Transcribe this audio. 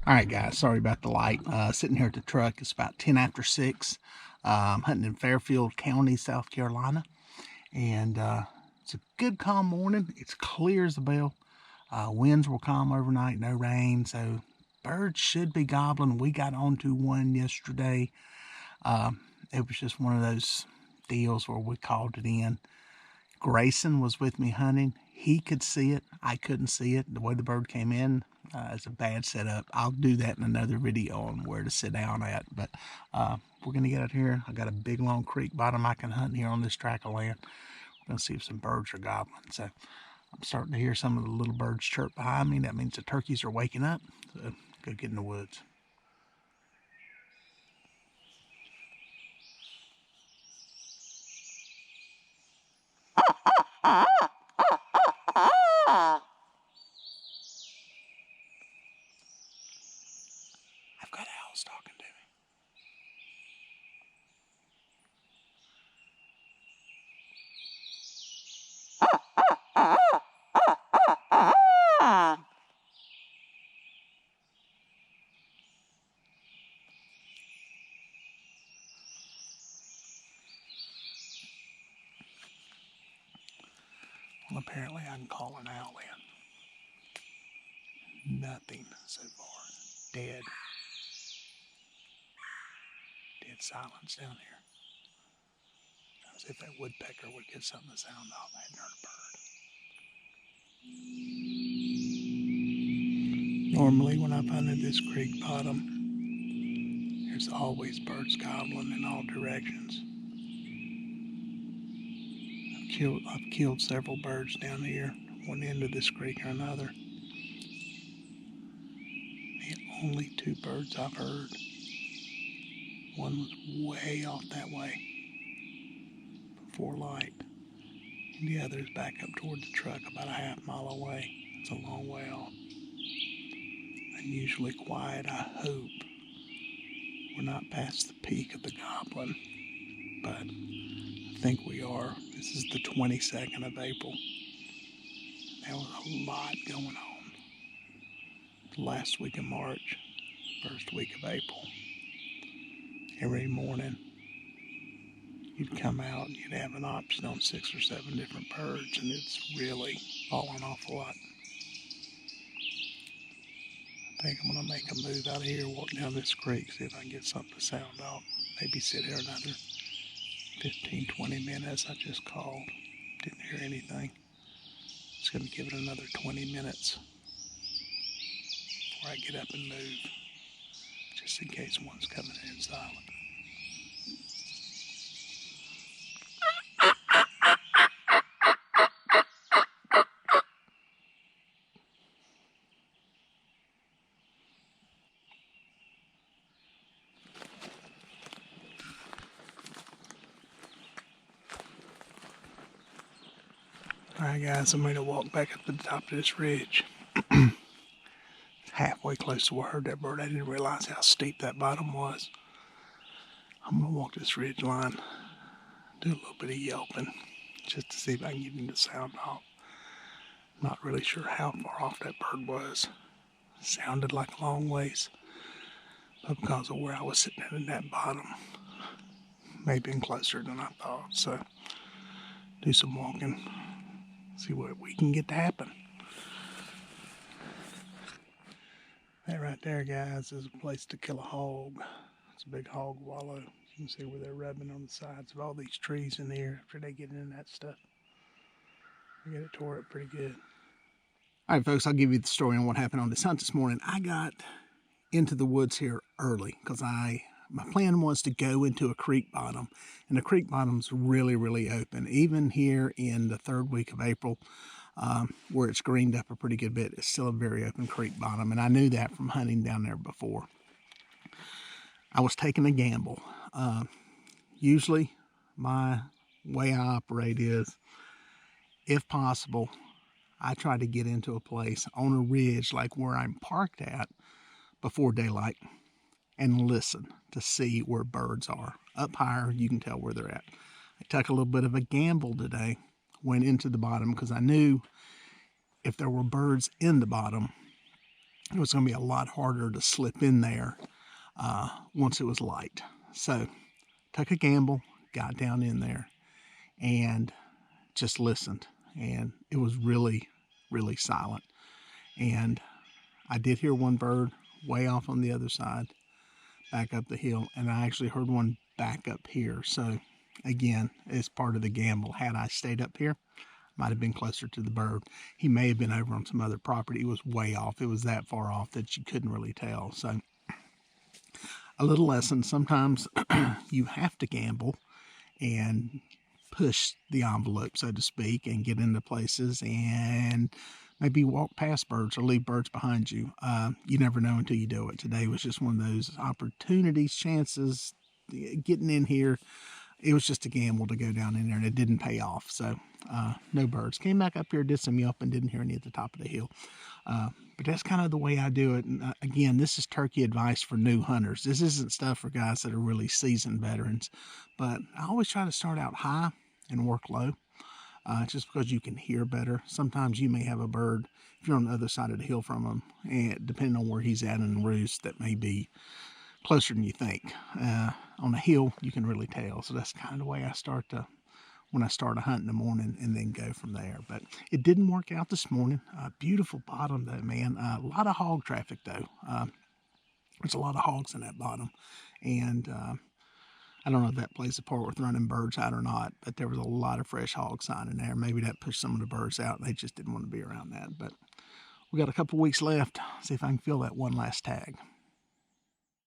All right, guys, sorry about the light. Sitting here at the truck. It's about 10 after 6. Hunting in Fairfield County, South Carolina. And it's a good, calm morning. It's clear as a bell. Winds were calm overnight, no rain. So birds should be gobbling. We got onto one yesterday. It was just one of those deals where we called it in. Grayson was with me hunting. He could see it. I couldn't see it. The way the bird came in is a bad setup. I'll do that in another video on where to sit down at. But we're going to get out here. I got a big, long creek bottom I can hunt here on this tract of land. We're going to see if some birds are gobbling. So I'm starting to hear some of the little birds chirp behind me. That means the turkeys are waking up. So go get in the woods. I've got owls talking to me. Well, apparently I can call an owl in. Nothing so far. Dead. Dead silence down here. Trying to see if that woodpecker would get something to sound off. I hadn't heard a bird. Normally when I've hunted this creek bottom, there's always birds gobbling in all directions. I've killed several birds down here, one end of this creek or another. The only two birds I've heard, one was way off that way before light, and the other is back up toward the truck about a half mile away. It's a long way off. Unusually quiet. I hope we're not past the peak of the gobbling, but I think we are. This is the 22nd of April. There was a lot going on. The last week of March, first week of April. Every morning, you'd come out and you'd have an option on 6 or 7 different birds, and it's really fallen off a lot. I think I'm going to make a move out of here, walk down this creek, see if I can get something to sound off. Maybe sit here another 15, 20 minutes. I just called. Didn't hear anything. Just going to give it another 20 minutes before I get up and move, just in case one's coming in silent. Alright guys, I'm going to walk back up to the top of this ridge. Halfway close to where I heard that bird. I didn't realize how steep that bottom was. I'm going to walk this ridge line, do a little bit of yelping, just to see if I can get any sound off. Not really sure how far off that bird was. It sounded like a long ways, but because of where I was sitting in that bottom, maybe closer than I thought. So, do some walking. See what we can get to happen. That right there, guys, is a place to kill a hog. It's a big hog wallow. You can see where they're rubbing on the sides of all these trees in here after they get in that stuff. They get it tore up pretty good. All right, folks, I'll give you the story on what happened on this hunt this morning. I got into the woods here early because my plan was to go into a creek bottom, and the creek bottom's really, really open. Even here in the third week of April, where it's greened up a pretty good bit, it's still a very open creek bottom, and I knew that from hunting down there before. I was taking a gamble. Usually, my way I operate is, if possible, I try to get into a place on a ridge like where I'm parked at before daylight, and listen to see where birds are. Up higher, you can tell where they're at. I took a little bit of a gamble today, went into the bottom because I knew if there were birds in the bottom, it was going to be a lot harder to slip in there once it was light. So took a gamble, got down in there, and just listened. And it was really, really silent. And I did hear one bird way off on the other side, back up the hill, and I actually heard one back up here. So again, it's part of the gamble. Had I stayed up here, might have been closer to the bird. He may have been over on some other property. It was way off. It was that far off that you couldn't really tell. So a little lesson, sometimes you have to gamble and push the envelope, so to speak, and get into places and maybe walk past birds or leave birds behind you. You never know until you do it. Today was just one of those opportunities, chances, getting in here. It was just a gamble to go down in there, and it didn't pay off. So no birds. Came back up here, did some yelping, didn't hear any at the top of the hill. But that's kind of the way I do it. And again, this is turkey advice for new hunters. This isn't stuff for guys that are really seasoned veterans. But I always try to start out high and work low, just because you can hear better. Sometimes you may have a bird, if you're on the other side of the hill from him, and depending on where he's at in the roost, that may be closer than you think. On a hill, you can really tell. So that's kind of the way I start when I start a hunt in the morning, and then go from there. But it didn't work out this morning. Beautiful bottom though, man. A lot of hog traffic though. There's a lot of hogs in that bottom, and I don't know if that plays a part with running birds out or not, but there was a lot of fresh hog sign in there. Maybe that pushed some of the birds out. They just didn't want to be around that. But we got a couple weeks left. See if I can fill that one last tag.